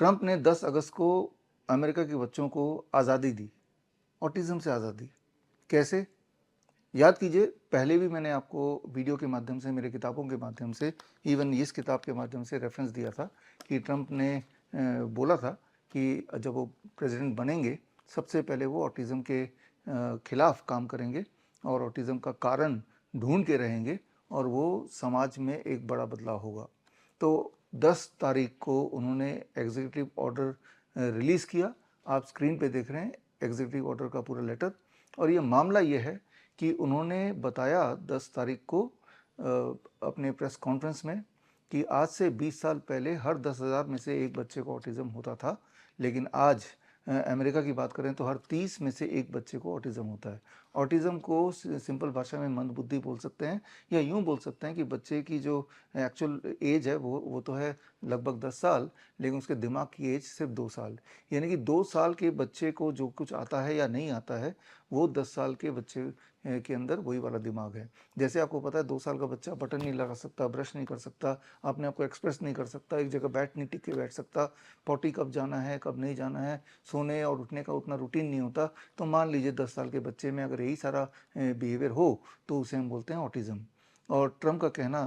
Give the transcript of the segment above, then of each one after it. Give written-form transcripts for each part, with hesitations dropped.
Trump ने 10 अगस्त को America के बच्चों को आज़ादी दी, ऑटिज़म से आज़ादी। कैसे? याद कीजिए, पहले भी मैंने आपको वीडियो के माध्यम से, मेरे किताबों के माध्यम से, इवन इस किताब के माध्यम से रेफरेंस दिया था कि ट्रंप ने बोला था कि जब वो प्रेसिडेंट बनेंगे, सबसे पहले वो ऑटिज़म के खिलाफ काम करेंगे और ऑटिज़म का कारण ढूंढ के रहेंगे और वो समाज में एक बड़ा बदलाव होगा। तो 10 तारीख को उन्होंने एग्जीक्यूटिव ऑर्डर रिलीज़ किया। आप स्क्रीन पे देख रहे हैं एग्जीक्यूटिव ऑर्डर का पूरा लेटर। और ये मामला ये है कि उन्होंने बताया 10 तारीख को अपने प्रेस कॉन्फ्रेंस में कि आज से 20 साल पहले हर 10,000 में से एक बच्चे को ऑटिज़म होता था, लेकिन आज अमेरिका की बात करें तो हर 30 में से एक बच्चे को ऑटिज़म होता है। ऑटिज़म को सिंपल भाषा में मंदबुद्धि बोल सकते हैं, या यूँ बोल सकते हैं कि बच्चे की जो एक्चुअल एज है वो तो है लगभग 10 साल, लेकिन उसके दिमाग की एज सिर्फ 2 साल। यानी कि 2 साल के बच्चे को जो कुछ आता है या नहीं आता है, वो 10 साल के बच्चे के अंदर वही वाला दिमाग है। जैसे आपको पता है 2 साल का बच्चा बटन नहीं लगा सकता, ब्रश नहीं कर सकता, अपने आप को एक्सप्रेस नहीं कर सकता, एक जगह नहीं टिक के बैठ सकता, पॉटी कब जाना है कब नहीं जाना है, सोने और उठने का उतना रूटीन नहीं होता। तो मान लीजिए 10 साल के बच्चे में अगर यही सारा बिहेवियर हो तो उसे हम बोलते हैं ऑटिज़म। और ट्रम्प का कहना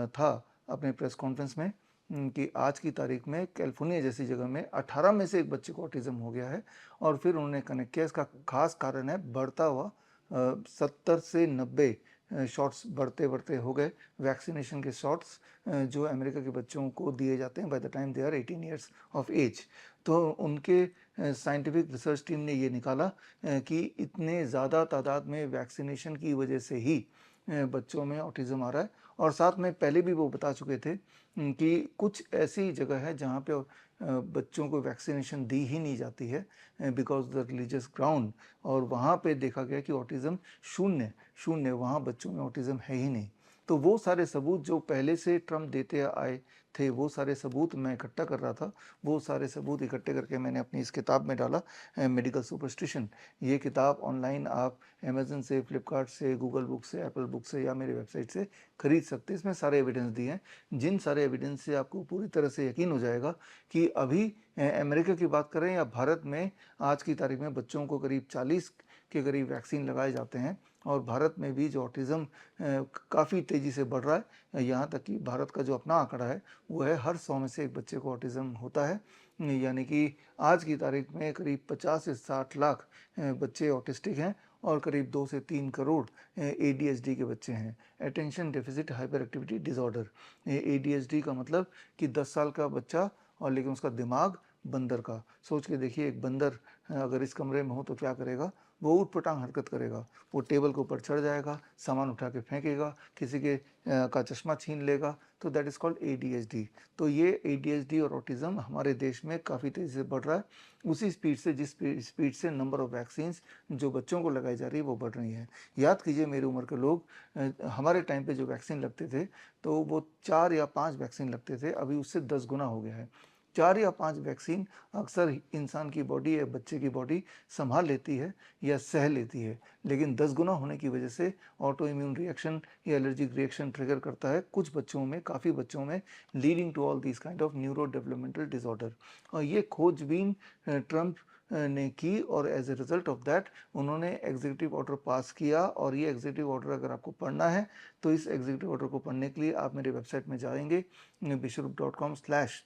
था अपने प्रेस कॉन्फ्रेंस में कि आज की तारीख में कैलिफोर्निया जैसी जगह में 18 में से एक बच्चे को ऑटिज़म हो गया है। और फिर उन्होंने कनेक्ट किया, इसका खास कारण है बढ़ता हुआ 70 से 90 शॉट्स बढ़ते बढ़ते हो गए वैक्सीनेशन के शॉट्स जो अमेरिका के बच्चों को दिए जाते हैं by the time they are 18 years of age. तो उनके साइंटिफिक रिसर्च टीम ने ये निकाला कि इतने ज़्यादा तादाद में वैक्सीनेशन की वजह से ही बच्चों में ऑटिज़म आ रहा है। और साथ में पहले भी वो बता चुके थे कि कुछ ऐसी जगह है जहाँ पे बच्चों को वैक्सीनेशन दी ही नहीं जाती है बिकॉज द रिलीजियस ग्राउंड, और वहाँ पे देखा गया कि ऑटिज़म शून्य शून्य, वहाँ बच्चों में ऑटिज़म है ही नहीं। तो वो सारे सबूत जो पहले से ट्रम्प देते आए थे, वो सारे सबूत मैं इकट्ठा कर रहा था। वो सारे सबूत इकट्ठे करके मैंने अपनी इस किताब में डाला, मेडिकल सुपरस्टिशन। ये किताब ऑनलाइन आप अमेज़न से, फ्लिपकार्ट से, गूगल बुक से, एप्पल बुक से या मेरे वेबसाइट से खरीद सकते हैं। इसमें सारे एविडेंस दिए हैं, जिन सारे एविडेंस से आपको पूरी तरह से यकीन हो जाएगा कि अभी अमेरिका की बात करें या भारत में, आज की तारीख में बच्चों को करीब 40 के करीब वैक्सीन लगाए जाते हैं। और भारत में भी जो ऑटिज़म काफ़ी तेज़ी से बढ़ रहा है, यहाँ तक कि भारत का जो अपना आंकड़ा है वो है हर 100 में से एक बच्चे को ऑटिज़म होता है। यानी कि आज की तारीख में करीब 50 से 60 लाख बच्चे ऑटिस्टिक हैं और करीब 2 से 3 करोड़ ADHD के बच्चे हैं, attention deficit hyper activity disorder. ADHD का मतलब कि 10 साल का बच्चा और लेकिन उसका दिमाग बंदर का। सोच के देखिए, एक बंदर अगर इस कमरे में हो तो क्या करेगा? वो ऊट-पटांग हरकत करेगा। वो टेबल के ऊपर चढ़ जाएगा, सामान उठा के फेंकेगा, किसी के का चश्मा छीन लेगा। तो दैट इज़ कॉल्ड ADHD। तो ये ADHD और ऑटिज़म हमारे देश में काफ़ी तेज़ी से बढ़ रहा है। उसी स्पीड से, जिस स्पीड से नंबर ऑफ वैक्सीन्स जो बच्चों को लगाई जा रही है वो बढ़ रही है। याद कीजिए, मेरी उम्र के लोग, हमारे टाइम पे जो वैक्सीन लगते थे तो वो 4 या 5 वैक्सीन लगते थे, अभी उससे 10 गुना हो गया है। 4 या 5 वैक्सीन अक्सर इंसान की बॉडी या बच्चे की बॉडी संभाल लेती है या सह लेती है, लेकिन 10 गुना होने की वजह से ऑटो इम्यून रिएक्शन या एलर्जिक रिएक्शन ट्रिगर करता है कुछ बच्चों में, काफ़ी बच्चों में, leading to all this kind of neurodevelopmental disorder. और ये खोजबीन ट्रम्प ने की और as a result of that उन्होंने एग्जीक्यूटिव ऑर्डर पास किया। और ये एग्जीक्यूटिव ऑर्डर अगर आपको पढ़ना है तो इस एग्जीक्यूटिव ऑर्डर को पढ़ने के लिए आप मेरे वेबसाइट में जाएंगे, bishop.com/10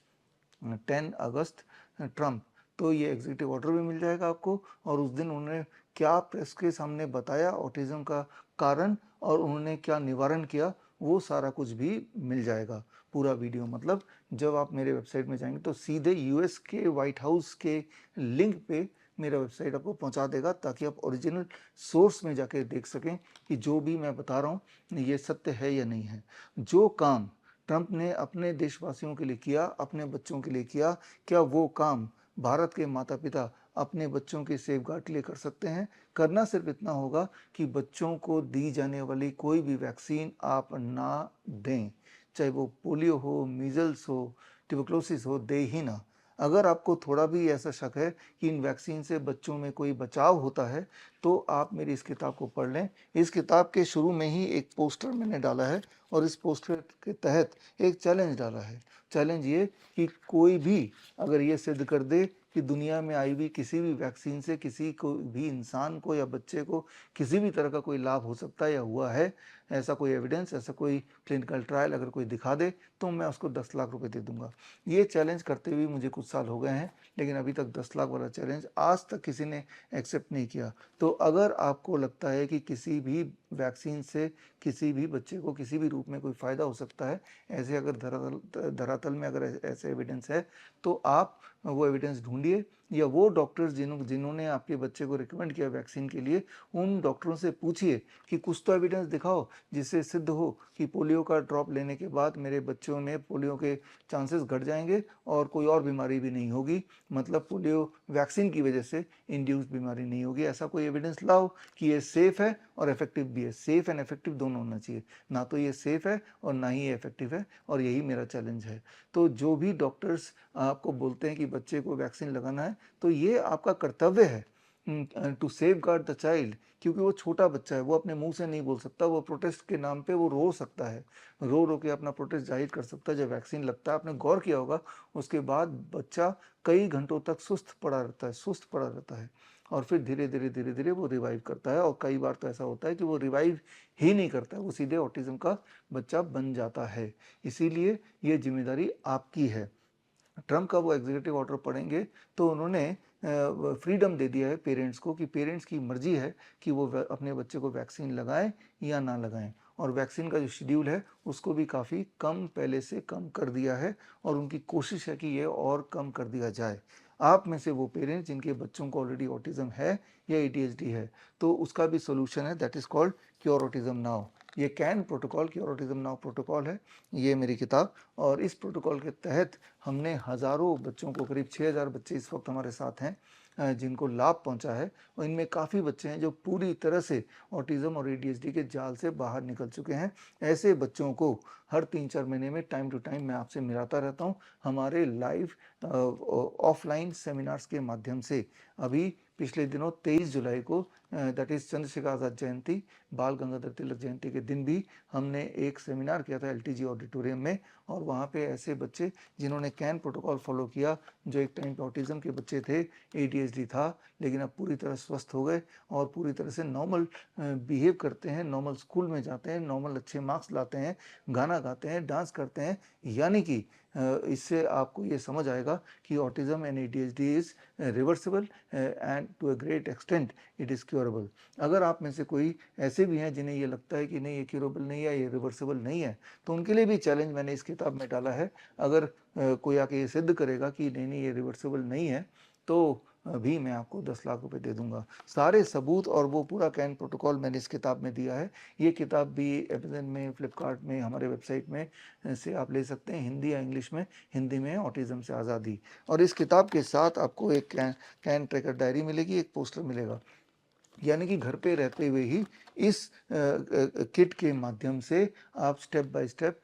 अगस्त ट्रम्प। तो ये एग्जीक्यूटिव ऑर्डर भी मिल जाएगा आपको, और उस दिन उन्होंने क्या प्रेस के सामने बताया ऑटिज़म का कारण और उन्होंने क्या निवारण किया, वो सारा कुछ भी मिल जाएगा, पूरा वीडियो। मतलब जब आप मेरे वेबसाइट में जाएंगे तो सीधे यूएस के व्हाइट हाउस के लिंक पे मेरा वेबसाइट आपको पहुंचा देगा, ताकि आप ओरिजिनल सोर्स में जाके देख सकें कि जो भी मैं बता रहा हूँ ये सत्य है या नहीं है। जो काम ट्रम्प ने अपने देशवासियों के लिए किया, अपने बच्चों के लिए किया, क्या वो काम भारत के माता पिता अपने बच्चों के सेफगार्ड के लिए कर सकते हैं? करना सिर्फ इतना होगा कि बच्चों को दी जाने वाली कोई भी वैक्सीन आप ना दें, चाहे वो पोलियो हो, मीजल्स हो, ट्यूबरकुलोसिस हो, दे ही ना। अगर आपको थोड़ा भी ऐसा शक है कि इन वैक्सीन से बच्चों में कोई बचाव होता है, तो आप मेरी इस किताब को पढ़ लें। इस किताब के शुरू में ही एक पोस्टर मैंने डाला है और इस पोस्टर के तहत एक चैलेंज डाला है। चैलेंज ये कि कोई भी अगर ये सिद्ध कर दे कि दुनिया में आई हुई किसी भी वैक्सीन से किसी को भी इंसान को या बच्चे को किसी भी तरह का कोई लाभ हो सकता है या हुआ है, ऐसा कोई एविडेंस, ऐसा कोई क्लिनिकल ट्रायल अगर कोई दिखा दे, तो मैं उसको 10 लाख रुपए दे दूंगा। ये चैलेंज करते हुए मुझे कुछ साल हो गए हैं, लेकिन अभी तक 10 लाख वाला चैलेंज आज तक किसी ने एक्सेप्ट नहीं किया। तो अगर आपको लगता है कि किसी भी वैक्सीन से किसी भी बच्चे को किसी भी रूप में कोई फ़ायदा हो सकता है, ऐसे अगर धरातल में अगर ऐसे एविडेंस है, तो आप वो एविडेंस ढूंढिए, या वो डॉक्टर्स जिन्होंने आपके बच्चे को रिकमेंड किया वैक्सीन के लिए, उन डॉक्टरों से पूछिए कि कुछ तो एविडेंस दिखाओ जिससे सिद्ध हो कि पोलियो का ड्रॉप लेने के बाद मेरे बच्चों में पोलियो के चांसेस घट जाएंगे और कोई और बीमारी भी नहीं होगी, मतलब पोलियो वैक्सीन की वजह से इंड्यूस्ड बीमारी नहीं होगी। ऐसा कोई एविडेंस लाओ कि ये सेफ है और इफेक्टिव भी है। सेफ एंड इफेक्टिव दोनों होना चाहिए, ना तो ये सेफ है और ना ही ये इफेक्टिव है, और यही मेरा चैलेंज है। तो जो भी डॉक्टर्स आपको बोलते हैं कि बच्चे को वैक्सीन लगाना है, तो ये आपका कर्तव्य है to safeguard the child, क्योंकि वो छोटा बच्चा है, वो अपने मुंह से नहीं बोल सकता, वो प्रोटेस्ट के नाम पे वो रो सकता है, रो रो के अपना प्रोटेस्ट जाहिर कर सकता है। जब वैक्सीन लगता है, आपने गौर किया होगा, उसके बाद बच्चा कई घंटों तक सुस्त पड़ा रहता है, और फिर धीरे धीरे धीरे धीरे वो रिवाइव करता है, और कई बार तो ऐसा होता है कि वो रिवाइव ही नहीं करता है, वो सीधे ऑटिज्म का बच्चा बन जाता है। इसीलिए ये जिम्मेदारी आपकी है। ट्रम्प का वो एग्जीक्यूटिव ऑर्डर पढ़ेंगे तो उन्होंने फ्रीडम दे दिया है पेरेंट्स को, कि पेरेंट्स की मर्जी है कि वो अपने बच्चे को वैक्सीन लगाएं या ना लगाएं, और वैक्सीन का जो शेड्यूल है उसको भी काफ़ी कम पहले से कम कर दिया है, और उनकी कोशिश है कि ये और कम कर दिया जाए। आप में से वो पेरेंट्स जिनके बच्चों को ऑलरेडी ऑटिज्म है या एडीएचडी है, तो उसका भी सोल्यूशन है, that is called cure autism now. ये can protocol, cure autism now protocol है, ये मेरी किताब। और इस प्रोटोकॉल के तहत हमने हज़ारों बच्चों को, करीब 6000 बच्चे इस वक्त हमारे साथ हैं जिनको लाभ पहुंचा है, और इनमें काफ़ी बच्चे हैं जो पूरी तरह से ऑटिज्म और एडीएचडी के जाल से बाहर निकल चुके हैं। ऐसे बच्चों को हर 3-4 महीने में टाइम टू टाइम मैं आपसे मिलाता रहता हूं हमारे लाइव ऑफलाइन सेमिनार्स के माध्यम से। अभी पिछले दिनों 23 जुलाई को, दैट इज़ चंद्रशेखर आज़ाद जयंती, बाल गंगाधर तिलक जयंती के दिन भी हमने एक सेमिनार किया था एलटीजी ऑडिटोरियम में, और वहाँ पे ऐसे बच्चे जिन्होंने कैन प्रोटोकॉल फॉलो किया, जो एक टाइम पे ऑटिज्म के बच्चे थे, एडीएचडी था, लेकिन अब पूरी तरह स्वस्थ हो गए और पूरी तरह से नॉर्मल बिहेव करते हैं, नॉर्मल स्कूल में जाते हैं, नॉर्मल अच्छे मार्क्स लाते हैं, गाना गाते हैं, डांस करते हैं। यानी कि इससे आपको ये समझ आएगा कि autism and ADHD is reversible and to a great extent it is curable. अगर आप में से कोई ऐसे भी हैं जिन्हें ये लगता है कि नहीं ये क्योरेबल नहीं है, ये रिवर्सिबल नहीं है, तो उनके लिए भी चैलेंज मैंने इस किताब में डाला है। अगर कोई आके ये सिद्ध करेगा कि नहीं नहीं ये रिवर्सिबल नहीं है, तो भी मैं आपको 10 लाख रुपए दे दूंगा। सारे सबूत और वो पूरा कैन प्रोटोकॉल मैंने इस किताब में दिया है। ये किताब भी अमेज़न में, फ्लिपकार्ट में, हमारे वेबसाइट में से आप ले सकते हैं, हिंदी या इंग्लिश में। हिंदी में ऑटिज्म से आज़ादी, और इस किताब के साथ आपको एक कैन ट्रैकर डायरी मिलेगी, एक पोस्टर मिलेगा। यानी कि घर पे रहते हुए ही इस किट के माध्यम से आप स्टेप बाय स्टेप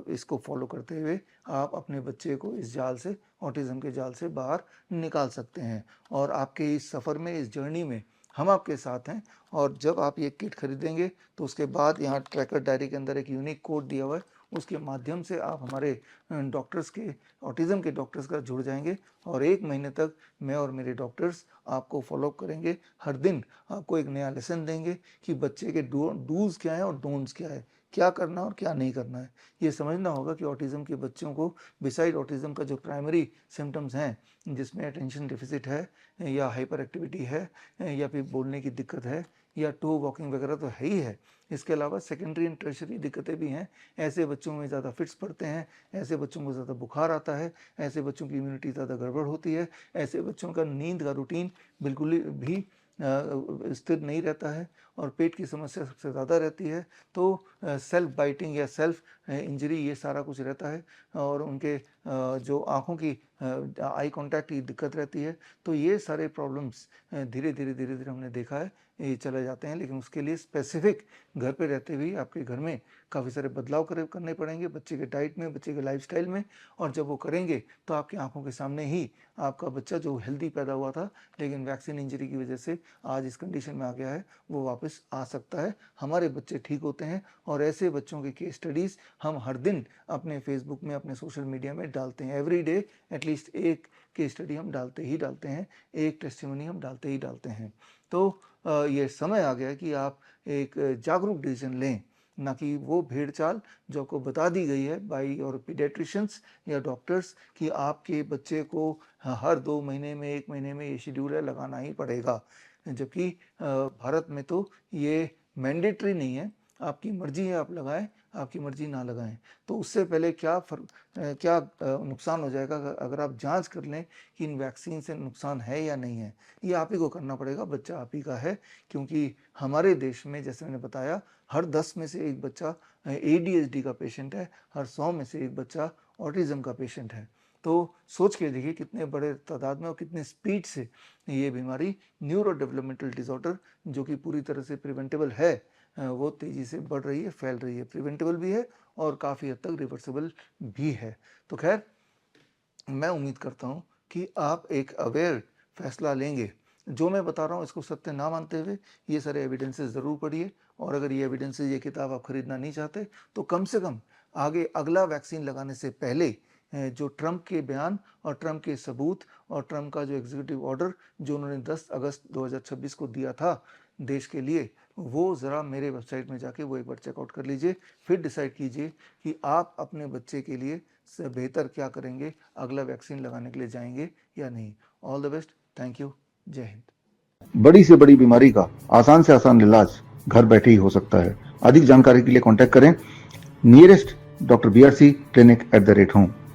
इसको फॉलो करते हुए आप अपने बच्चे को इस जाल से, ऑटिज्म के जाल से बाहर निकाल सकते हैं। और आपके इस सफ़र में, इस जर्नी में हम आपके साथ हैं। और जब आप ये किट खरीदेंगे तो उसके बाद यहाँ ट्रैकर डायरी के अंदर एक यूनिक कोड दिया हुआ है, उसके माध्यम से आप हमारे डॉक्टर्स के, ऑटिज्म के डॉक्टर्स का जुड़ जाएंगे, और 1 महीने तक मैं और मेरे डॉक्टर्स आपको फॉलो करेंगे। हर दिन आपको एक नया लेसन देंगे कि बच्चे के डूज क्या है और डोंट्स क्या है, क्या करना और क्या नहीं करना है। ये समझना होगा कि ऑटिज्म के बच्चों को बिसाइड ऑटिज्म का जो प्राइमरी सिम्टम्स हैं, जिसमें अटेंशन डिफिसिट है या हाइपर एक्टिविटी है या फिर बोलने की दिक्कत है या टू वॉकिंग वगैरह तो है ही है, इसके अलावा सेकेंडरी एंड टर्शरी दिक्कतें भी हैं। ऐसे बच्चों में ज़्यादा फिट्स पड़ते हैं, ऐसे बच्चों को ज़्यादा बुखार आता है, ऐसे बच्चों की इम्यूनिटी ज़्यादा गड़बड़ होती है, ऐसे बच्चों का नींद का रूटीन बिल्कुल भी स्थिर नहीं रहता है, और पेट की समस्या सबसे ज़्यादा रहती है, तो सेल्फ बाइटिंग या सेल्फ इंजरी ये सारा कुछ रहता है, और उनके जो आँखों की आई कांटेक्ट की दिक्कत रहती है। तो ये सारे प्रॉब्लम्स धीरे धीरे हमने देखा है ये चले जाते हैं, लेकिन उसके लिए स्पेसिफिक घर पे रहते हुए आपके घर में काफ़ी सारे बदलाव करने पड़ेंगे बच्चे के डाइट में, बच्चे के लाइफस्टाइल में, और जब वो करेंगे तो आपकी आंखों के सामने ही आपका बच्चा जो हेल्दी पैदा हुआ था लेकिन वैक्सीन इंजरी की वजह से आज इस कंडीशन में आ गया है, वो वापस आ सकता है। हमारे बच्चे ठीक होते हैं, और ऐसे बच्चों की केस स्टडीज़ हम हर दिन अपने फेसबुक में, अपने सोशल मीडिया में डालते हैं। एवरी डे एटलीस्ट एक केस स्टडी हम डालते ही डालते हैं, एक टेस्टिमनी हम डालते ही डालते हैं। तो ये समय आ गया कि आप एक जागरूक डिसीजन लें, ना कि वो भेड़ चाल जो आपको बता दी गई है बाई और पीडियाट्रिशियंस या डॉक्टर्स कि आपके बच्चे को हर 2 महीने में, 1 महीने में ये शेड्यूल है लगाना ही पड़ेगा। जबकि भारत में तो ये मैंडेटरी नहीं है, आपकी मर्जी है आप लगाएं, आपकी मर्जी ना लगाएं। तो उससे पहले क्या नुकसान हो जाएगा अगर आप जांच कर लें कि इन वैक्सीन से नुकसान है या नहीं है, ये आप ही को करना पड़ेगा, बच्चा आप ही का है। क्योंकि हमारे देश में जैसे मैंने बताया हर 10 में से एक बच्चा ADHD का पेशेंट है, हर 100 में से एक बच्चा ऑटिज्म का पेशेंट है। तो सोच के देखिए कितने बड़े तादाद में और कितने स्पीड से ये बीमारी न्यूरो डेवलपमेंटल डिसऑर्डर जो कि पूरी तरह से प्रिवेंटेबल है, वो तेज़ी से बढ़ रही है, फैल रही है। प्रिवेंटेबल भी है और काफ़ी हद तक रिवर्सिबल भी है। तो खैर मैं उम्मीद करता हूँ कि आप एक अवेयर फैसला लेंगे। जो मैं बता रहा हूँ इसको सत्य ना मानते हुए ये सारे एविडेंसेस ज़रूर पढ़िए, और अगर ये एविडेंसेस, ये किताब आप खरीदना नहीं चाहते तो कम से कम आगे अगला वैक्सीन लगाने से पहले जो ट्रंप के बयान और ट्रंप के सबूत और ट्रंप का जो एग्जीक्यूटिव ऑर्डर जो उन्होंने 10 अगस्त 2026 को दिया था देश के लिए, वो ज़रा मेरे वेबसाइट में जाके वो एक बार चेकआउट कर लीजिए। फिर डिसाइड कीजिए कि आप अपने बच्चे के लिए बेहतर क्या करेंगे, अगला वैक्सीन लगाने के लिए जाएंगे या नहीं। All the best, thank you, जय हिंद। बड़ी से बड़ी बीमारी का आसान से आसान इलाज घर बैठे ही हो सकता है। अधिक जानकारी के लिए कांटेक्ट करें नियरेस्ट डॉक्टर BRC clinic@home।